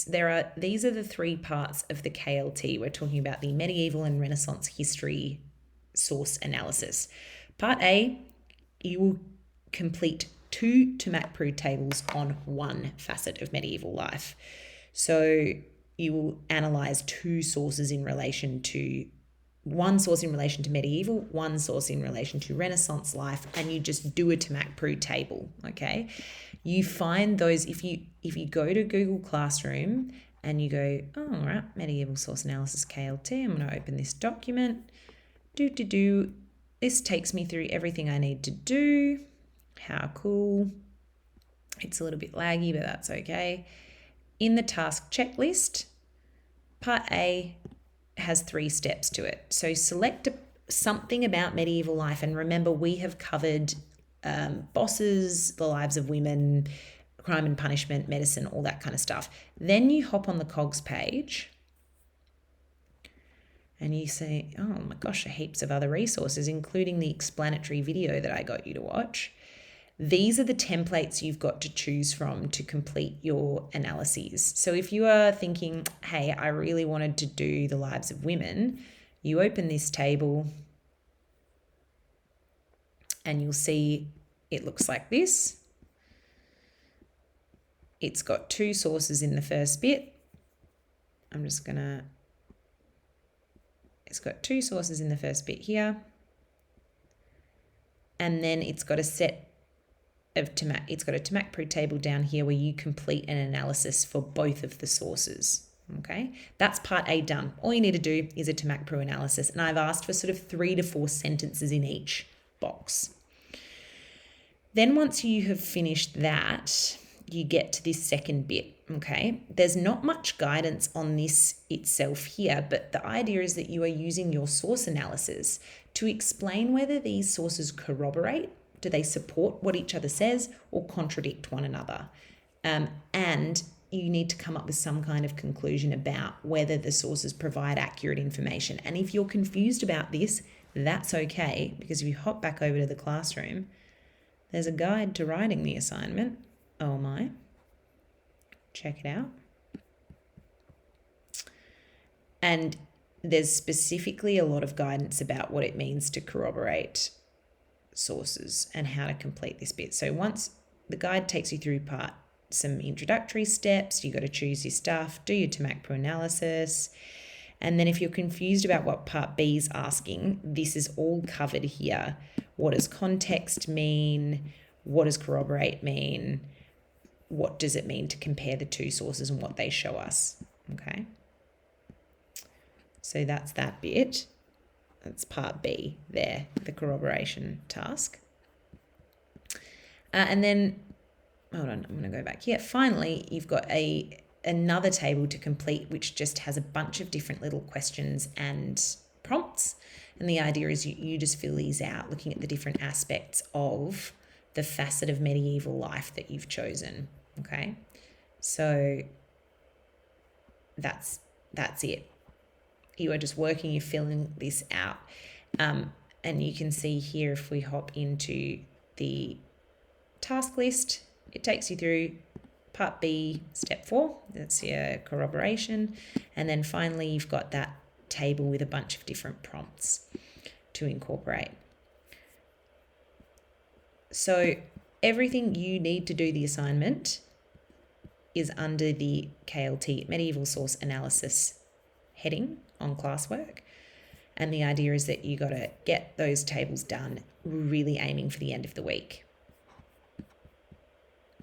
these are the three parts of the KLT. We're talking about the medieval and Renaissance history source analysis. Part A, you will complete 2 Tamak tables on one facet of medieval life. So you will analyze 2 sources in relation to one source in relation to medieval, one source in relation to Renaissance life, and you just do a Tamak table, okay? You find those, if you go to Google Classroom and you go, oh, all right, medieval source analysis KLT, I'm going to open this document, this takes me through everything I need to do. How cool. It's a little bit laggy, but that's okay. In the task checklist, part A has 3 steps to it. So select something about medieval life. And remember, we have covered bosses, the lives of women, crime and punishment, medicine, all that kind of stuff. Then you hop on the COGS page and you say, oh my gosh, heaps of other resources, including the explanatory video that I got you to watch. These are the templates you've got to choose from to complete your analyses. So if you are thinking, hey, I really wanted to do the lives of women, you open this table and you'll see it looks like this. It's got 2 sources in the first bit. It's got 2 sources in the first bit here. And then it's got a set of Tamak. It's got a Tamak table down here where you complete an analysis for both of the sources. Okay, that's part A done. All you need to do is a Tamak analysis, and I've asked for sort of 3 to 4 sentences in each box. Then once you have finished that, you get to this second bit. Okay, there's not much guidance on this itself here, but the idea is that you are using your source analysis to explain whether these sources corroborate. Do they support what each other says or contradict one another? And you need to come up with some kind of conclusion about whether the sources provide accurate information. And if you're confused about this, that's okay, because if you hop back over to the classroom, there's a guide to writing the assignment. Oh my. Check it out. And there's specifically a lot of guidance about what it means to corroborate sources and how to complete this bit. So once the guide takes you through some introductory steps, you got to choose your stuff, do your Tamak analysis, and then if you're confused about what part B is asking, this is all covered here. What does context mean? What does corroborate mean? What does it mean to compare the 2 sources and what they show us? Okay, so that's that bit. That's part B there, the corroboration task. And then, hold on, I'm going to go back here. Finally, you've got another table to complete, which just has a bunch of different little questions and prompts. And the idea is you just fill these out, looking at the different aspects of the facet of medieval life that you've chosen. Okay, so that's it. You are just working, you're filling this out. And you can see here, if we hop into the task list, it takes you through part B, step 4. That's your corroboration. And then finally, you've got that table with a bunch of different prompts to incorporate. So everything you need to do the assignment is under the KLT, Medieval Source Analysis heading on classwork. And the idea is that you got to get those tables done, really aiming for the end of the week.